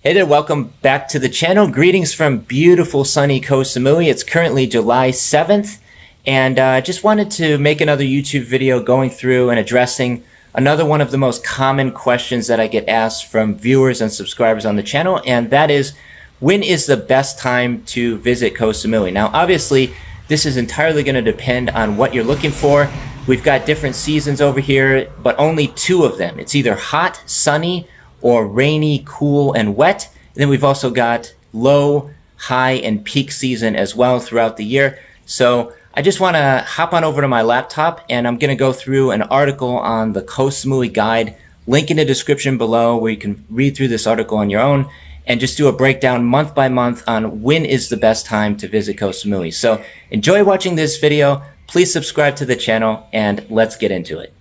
Hey there, welcome back to the channel. Greetings from beautiful sunny Koh Samui. It's currently July 7th, and I just wanted to make another YouTube video going through and addressing another one of the most common questions that I get asked from viewers and subscribers on the channel, and that is, when is the best time to visit Koh Samui? Now, obviously, this is entirely going to depend on what you're looking for. We've got different seasons over here, but only two of them. It's either hot, sunny, or rainy, cool, and wet. And then we've also got low, high, and peak season as well throughout the year. So I just want to hop on over to my laptop, and I'm going to go through an article on the Koh Samui guide. Link in the description below where you can read through this article on your own and just do a breakdown month by month on when is the best time to visit Koh Samui. So enjoy watching this video. Please subscribe to the channel, and let's get into it.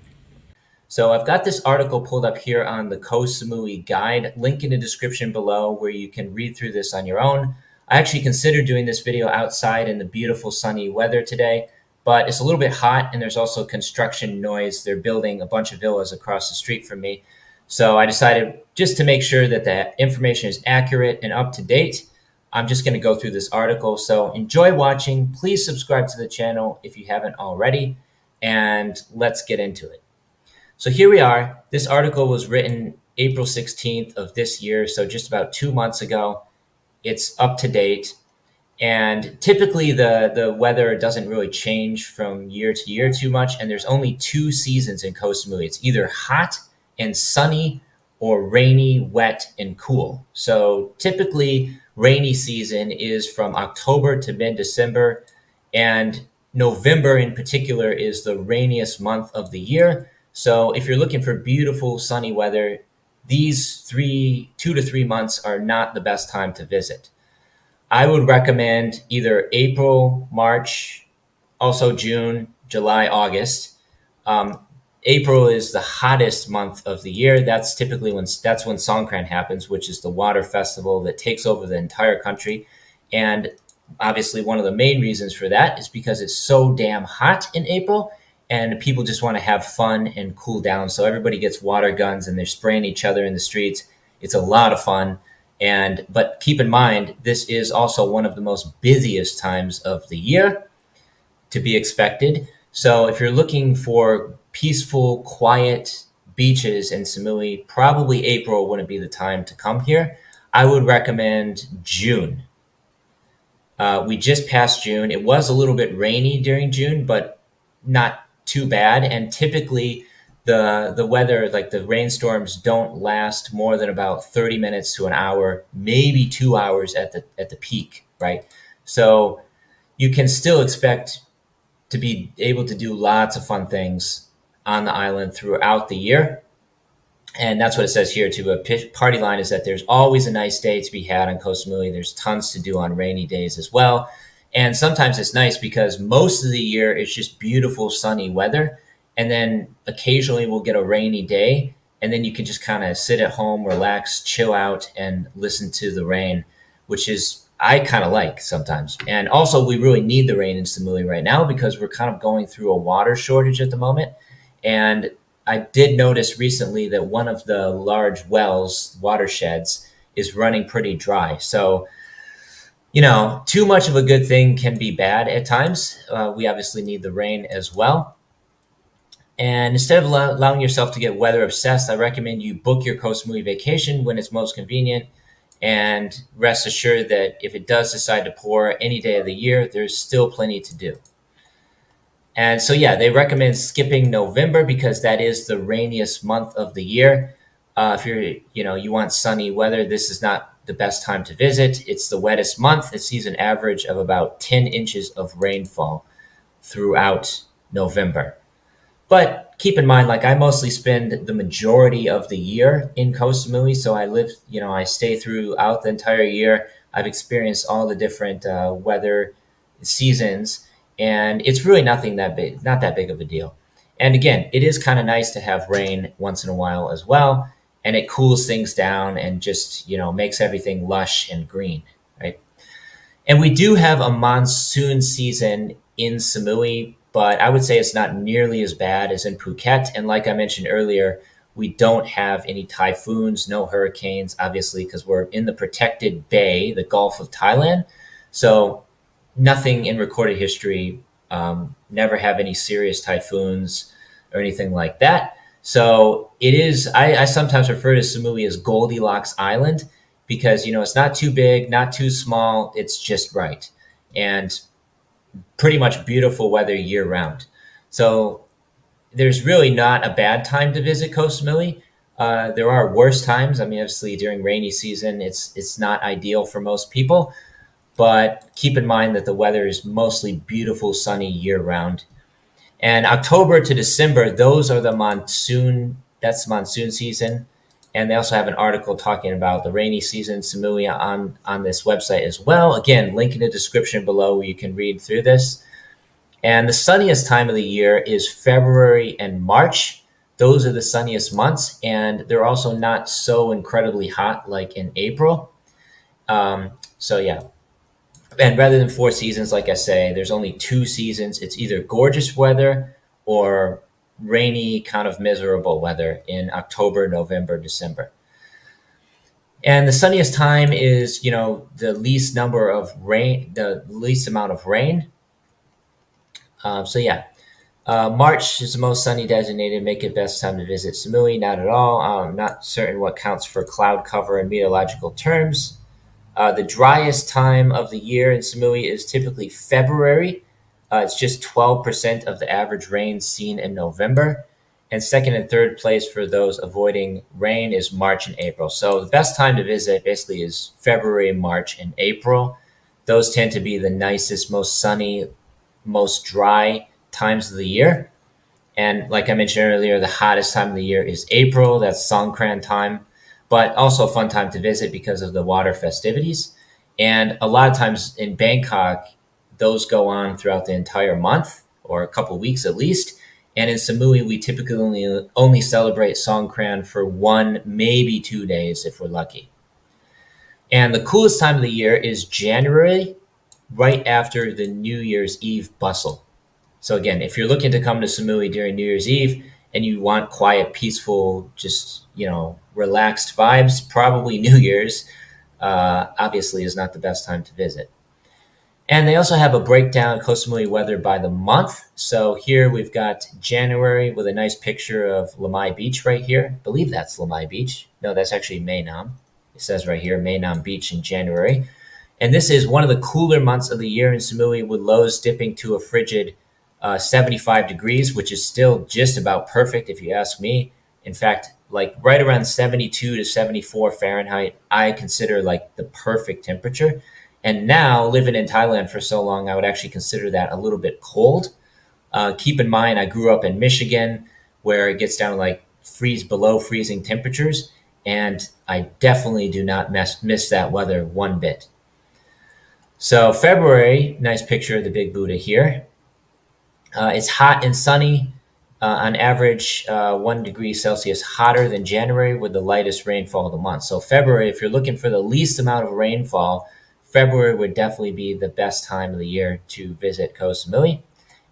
So I've got this article pulled up here on the Koh Samui guide, link in the description below where you can read through this on your own. I actually considered doing this video outside in the beautiful sunny weather today, but it's a little bit hot and there's also construction noise. They're building a bunch of villas across the street from me. So I decided, just to make sure that the information is accurate and up to date, I'm just going to go through this article. So enjoy watching. Please subscribe to the channel if you haven't already, and let's get into it. So here we are. This article was written April 16th of this year, so just about 2 months ago. It's up to date. And typically the weather doesn't really change from year to year too much, and there's only two seasons in Koh Samui. It's either hot and sunny or rainy, wet, and cool. So typically rainy season is from October to mid-December, and November in particular is the rainiest month of the year. So if you're looking for beautiful sunny weather, these 2 to 3 months are not the best time to visit. I would recommend either April, March, also June, July, August. April is the hottest month of the year. That's typically when Songkran happens, which is the water festival that takes over the entire country. And obviously one of the main reasons for that is because it's so damn hot in April, and people just want to have fun and cool down. So everybody gets water guns and they're spraying each other in the streets. It's a lot of fun. But keep in mind, this is also one of the most busiest times of the year, to be expected. So if you're looking for peaceful, quiet beaches in Samui, probably April wouldn't be the time to come here. I would recommend June. We just passed June. It was a little bit rainy during June, but not too bad. And typically the weather, like the rainstorms, don't last more than about 30 minutes to an hour, maybe 2 hours at the peak, right? So you can still expect to be able to do lots of fun things on the island throughout the year. And that's what it says here too. A party line is that there's always a nice day to be had on Koh Samui. There's tons to do on rainy days as well. And sometimes it's nice because most of the year it's just beautiful sunny weather. And then occasionally we'll get a rainy day. And then you can just kind of sit at home, relax, chill out, and listen to the rain, which is, I kind of like sometimes. And also we really need the rain in Samui right now because we're kind of going through a water shortage at the moment. And I did notice recently that one of the large wells, watersheds, is running pretty dry. So, you know, too much of a good thing can be bad at times. We obviously need the rain as well. And instead of allowing yourself to get weather obsessed, I recommend you book your Koh Samui vacation when it's most convenient. And rest assured that if it does decide to pour any day of the year, there's still plenty to do. And so, yeah, they recommend skipping November because that is the rainiest month of the year. If you want sunny weather, this is not the best time to visit. It's the wettest month. It sees an average of about 10 inches of rainfall throughout November. But keep in mind, like, I mostly spend the majority of the year in Koh Samui. So I stay throughout the entire year. I've experienced all the different weather seasons, and it's really not that big of a deal. And again, it is kind of nice to have rain once in a while as well. And it cools things down and just, makes everything lush and green, right? And we do have a monsoon season in Samui, but I would say it's not nearly as bad as in Phuket. And like I mentioned earlier, We don't have any typhoons, no hurricanes, obviously, because we're in the protected bay, the Gulf of Thailand. So nothing in recorded history, never have any serious typhoons or anything like that. So it is, I sometimes refer to Samui as Goldilocks Island because, it's not too big, not too small. It's just right. And pretty much beautiful weather year round. So there's really not a bad time to visit Koh Samui. There are worse times. I mean, obviously during rainy season, it's not ideal for most people, but keep in mind that the weather is mostly beautiful, sunny year round. And October to December, those are the monsoon. That's monsoon season. And they also have an article talking about the rainy season, Samui, on this website as well. Again, link in the description below where you can read through this. And the sunniest time of the year is February and March. Those are the sunniest months, and they're also not so incredibly hot like in April. So yeah. And rather than 4 seasons, like I say, there's only 2 seasons. It's either gorgeous weather or rainy, kind of miserable weather in October, November, December. And the sunniest time is, the least number of rain, the least amount of rain. So yeah, March is the most sunny designated. Make it best time to visit Samui. Not at all. I'm not certain what counts for cloud cover in meteorological terms. The driest time of the year in Samui is typically February. It's just 12% of the average rain seen in November. And second and third place for those avoiding rain is March and April. So the best time to visit basically is February, March, and April. Those tend to be the nicest, most sunny, most dry times of the year. And like I mentioned earlier, the hottest time of the year is April. That's Songkran time, but also a fun time to visit because of the water festivities. And a lot of times in Bangkok, those go on throughout the entire month or a couple of weeks at least. And in Samui, we typically only celebrate Songkran for 1, maybe 2 days if we're lucky. And the coolest time of the year is January, right after the New Year's Eve bustle. So again, if you're looking to come to Samui during New Year's Eve and you want quiet, peaceful, just, relaxed vibes, probably New Year's, obviously is not the best time to visit. And they also have a breakdown of Koh Samui weather by the month. So here we've got January with a nice picture of Lamai Beach right here. I believe that's Lamai Beach. No, that's actually Mae Nam. It says right here, Mae Nam Beach in January. And this is one of the cooler months of the year in Samui, with lows dipping to a frigid 75 degrees, which is still just about perfect if you ask me. In fact, like right around 72 to 74 Fahrenheit, I consider like the perfect temperature. And now, living in Thailand for so long, I would actually consider that a little bit cold. Keep in mind, I grew up in Michigan, where it gets down to like below freezing temperatures, and I definitely do not miss that weather one bit. So February, nice picture of the Big Buddha here. It's hot and sunny, on average 1 degree Celsius hotter than January, with the lightest rainfall of the month. So February, if you're looking for the least amount of rainfall, February would definitely be the best time of the year to visit Koh Samui.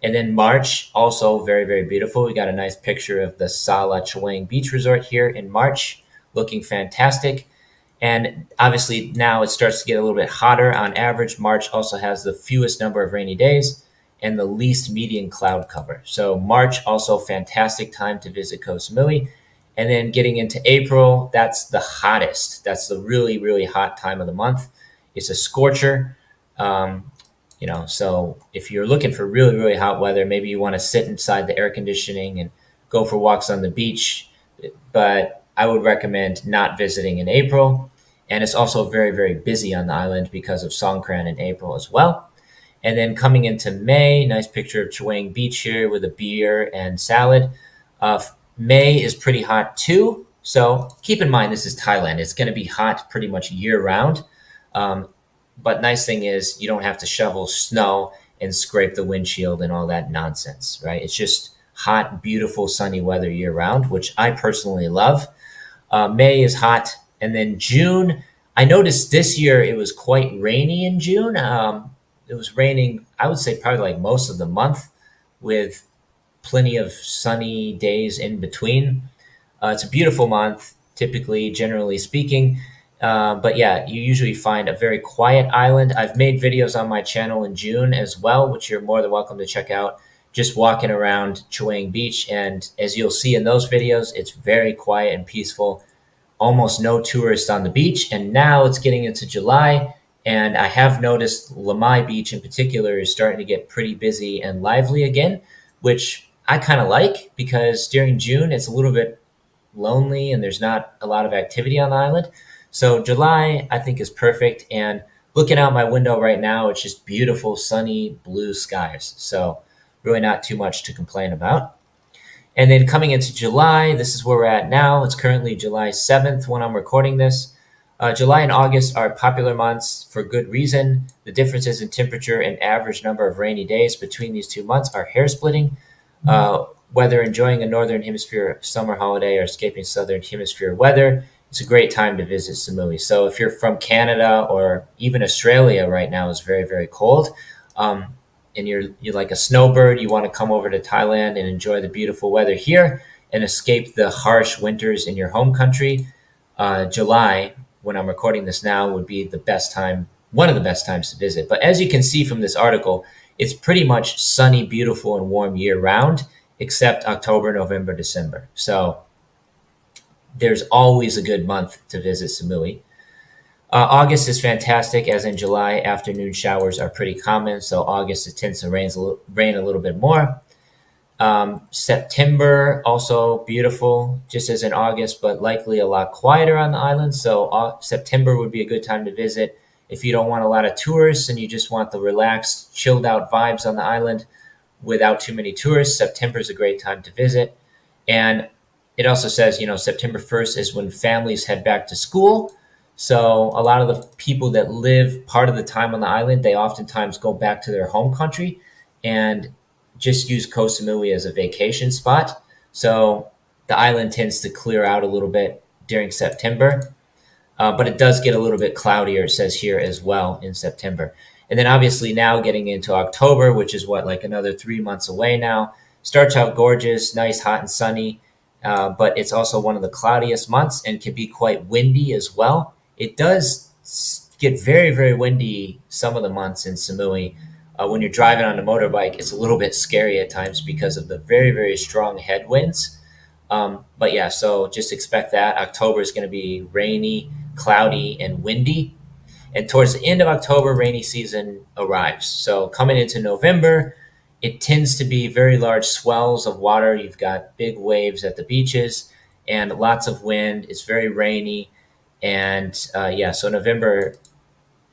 And then March, also very, very beautiful. We got a nice picture of the Sala Chaweng Beach Resort here in March, looking fantastic. And obviously now it starts to get a little bit hotter. On average, March also has the fewest number of rainy days and the least median cloud cover. So March, also fantastic time to visit Koh Samui. And then getting into April, that's the hottest. That's the really, really hot time of the month. It's a scorcher. So if you're looking for really, really hot weather, maybe you want to sit inside the air conditioning and go for walks on the beach. But I would recommend not visiting in April. And it's also very, very busy on the island because of Songkran in April as well. And then coming into May, nice picture of Chaweng Beach here with a beer and salad. May is pretty hot too. So keep in mind, this is Thailand. It's going to be hot pretty much year round. But nice thing is you don't have to shovel snow and scrape the windshield and all that nonsense, right? It's just hot, beautiful, sunny weather year round, which I personally love. May is hot. And then June, I noticed this year it was quite rainy in June. It was raining, I would say probably like most of the month, with plenty of sunny days in between. It's a beautiful month, typically, generally speaking. But yeah, you usually find a very quiet island. I've made videos on my channel in June as well, which you're more than welcome to check out. Just walking around Chaweng Beach. And as you'll see in those videos, it's very quiet and peaceful. Almost no tourists on the beach. And now it's getting into July. And I have noticed Lamai Beach in particular is starting to get pretty busy and lively again, which I kind of like because during June it's a little bit lonely and there's not a lot of activity on the island. So July, I think, is perfect. And looking out my window right now, it's just beautiful, sunny, blue skies. So really not too much to complain about. And then coming into July, this is where we're at now. It's currently July 7th when I'm recording this. July and August are popular months for good reason. The differences in temperature and average number of rainy days between these 2 months are hair-splitting. Whether enjoying a Northern Hemisphere summer holiday or escaping Southern Hemisphere weather, it's a great time to visit Samui. So if you're from Canada or even Australia right now is very, very cold, and you're like a snowbird, you want to come over to Thailand and enjoy the beautiful weather here and escape the harsh winters in your home country, July, when I'm recording this now, would be the best time, one of the best times to visit. But as you can see from this article, it's pretty much sunny, beautiful, and warm year-round, except October, November, December. So there's always a good month to visit Samui. August is fantastic, as in July, afternoon showers are pretty common. So August, it tends to rain a little bit more. September, also beautiful, just as in August, but likely a lot quieter on the island. So September would be a good time to visit. If you don't want a lot of tourists and you just want the relaxed, chilled out vibes on the island without too many tourists, September is a great time to visit. And it also says, September 1st is when families head back to school. So a lot of the people that live part of the time on the island, they oftentimes go back to their home country and just use Koh Samui as a vacation spot. So the island tends to clear out a little bit during September. But it does get a little bit cloudier, it says here as well, in September. And then obviously now getting into October, which is like another 3 months away now, starts out gorgeous, nice, hot and sunny. But it's also one of the cloudiest months and can be quite windy as well. It does get very, very windy some of the months in Samui. When you're driving on a motorbike, it's a little bit scary at times because of the very, very strong headwinds. But yeah, so just expect that. October is going to be rainy, cloudy, and windy. And towards the end of October, rainy season arrives. So coming into November, it tends to be very large swells of water. You've got big waves at the beaches and lots of wind. It's very rainy. And so November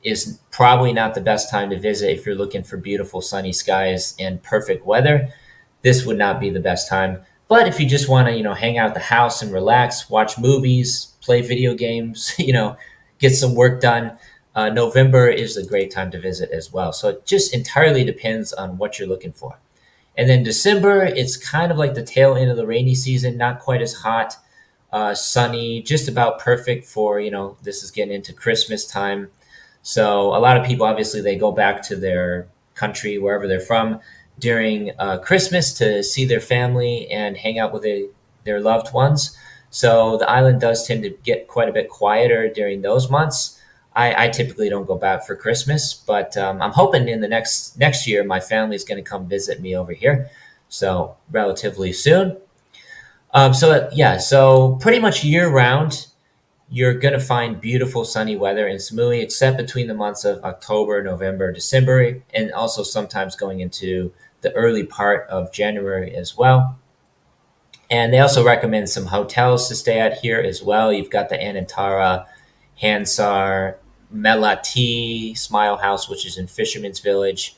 is probably not the best time to visit if you're looking for beautiful sunny skies and perfect weather. This would not be the best time. But if you just want to, hang out at the house and relax, watch movies, play video games, get some work done, November is a great time to visit as well. So it just entirely depends on what you're looking for. And then December, it's kind of like the tail end of the rainy season, not quite as hot, sunny, just about perfect for, this is getting into Christmas time. So a lot of people, obviously, they go back to their country, wherever they're from, during Christmas to see their family and hang out with their loved ones. So the island does tend to get quite a bit quieter during those months. I typically don't go back for Christmas, but I'm hoping in the next year my family is going to come visit me over here. So relatively soon. So pretty much year round, you're going to find beautiful sunny weather in Samui, except between the months of October, November, December, and also sometimes going into the early part of January as well. And they also recommend some hotels to stay at here as well. You've got the Anantara, Hansar, Melati, Smile House, which is in Fisherman's Village.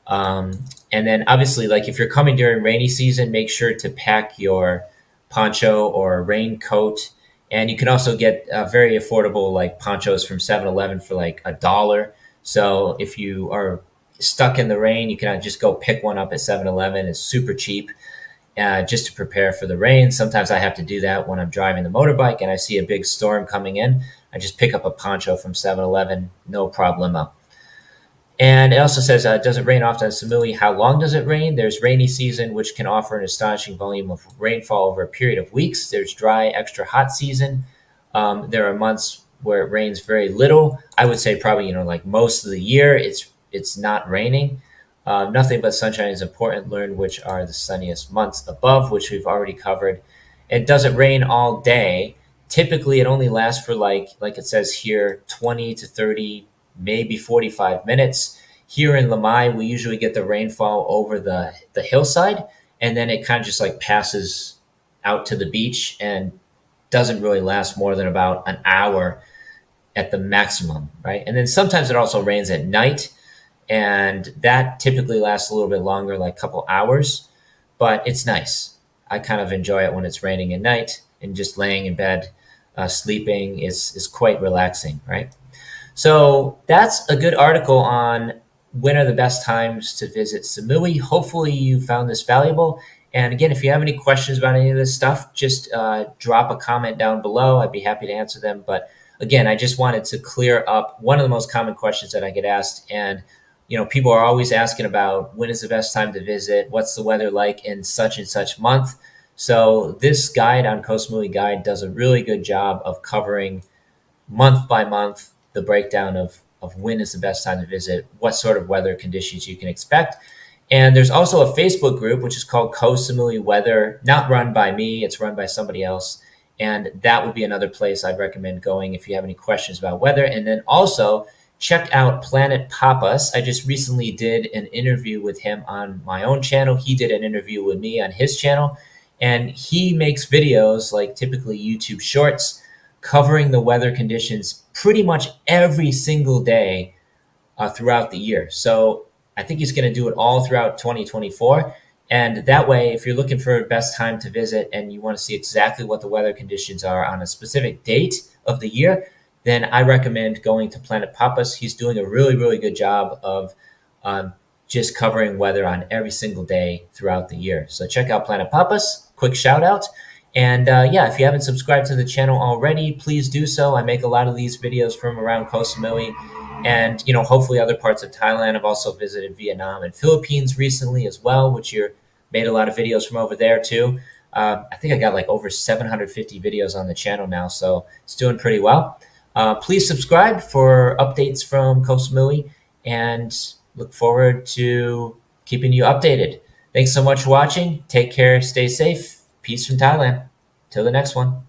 And then obviously, like if you're coming during rainy season, make sure to pack your poncho or raincoat. And you can also get very affordable like ponchos from 7-Eleven for like $1. So if you are stuck in the rain, you can just go pick one up at 7-Eleven. It's super cheap just to prepare for the rain. Sometimes I have to do that when I'm driving the motorbike and I see a big storm coming in. I just pick up a poncho from 7-Eleven, no problemo. And it also says, does it rain often on Samui? How long does it rain? There's rainy season, which can offer an astonishing volume of rainfall over a period of weeks. There's dry, extra hot season. There are months where it rains very little. I would say probably, like most of the year, it's not raining. Nothing but sunshine is important. Learn which are the sunniest months above, which we've already covered. It doesn't rain all day. Typically, it only lasts for like it says here, 20 to 30, maybe 45 minutes. Here in Lamai, we usually get the rainfall over the hillside, and then it kind of just like passes out to the beach and doesn't really last more than about an hour at the maximum, right? And then sometimes it also rains at night, and that typically lasts a little bit longer, like a couple hours, but it's nice. I kind of enjoy it when it's raining at night, and just laying in bed, sleeping is quite relaxing, right? So that's a good article on when are the best times to visit Samui. Hopefully you found this valuable. And again, if you have any questions about any of this stuff, just drop a comment down below. I'd be happy to answer them. But again, I just wanted to clear up one of the most common questions that I get asked. And, people are always asking about when is the best time to visit? What's the weather like in such and such month? So this guide on Koh Samui Guide does a really good job of covering month by month the breakdown of when is the best time to visit, what sort of weather conditions you can expect. And there's also a Facebook group, which is called Koh Samui Weather, not run by me, it's run by somebody else. And that would be another place I'd recommend going if you have any questions about weather. And then also check out Planet Papas. I just recently did an interview with him on my own channel. He did an interview with me on his channel. And he makes videos, like typically YouTube shorts, covering the weather conditions pretty much every single day throughout the year. So I think he's going to do it all throughout 2024. And that way, if you're looking for the best time to visit and you want to see exactly what the weather conditions are on a specific date of the year, then I recommend going to Planet Papas. He's doing a really, really good job of just covering weather on every single day throughout the year. So check out Planet Papas. Quick shout out. And yeah, if you haven't subscribed to the channel already, please do so. I make a lot of these videos from around Koh Samui and, hopefully other parts of Thailand. I've also visited Vietnam and Philippines recently as well, which you made a lot of videos from over there too. I think I got like over 750 videos on the channel now, so it's doing pretty well. Please subscribe for updates from Koh Samui, and look forward to keeping you updated. Thanks so much for watching. Take care. Stay safe. Peace from Thailand. Till the next one.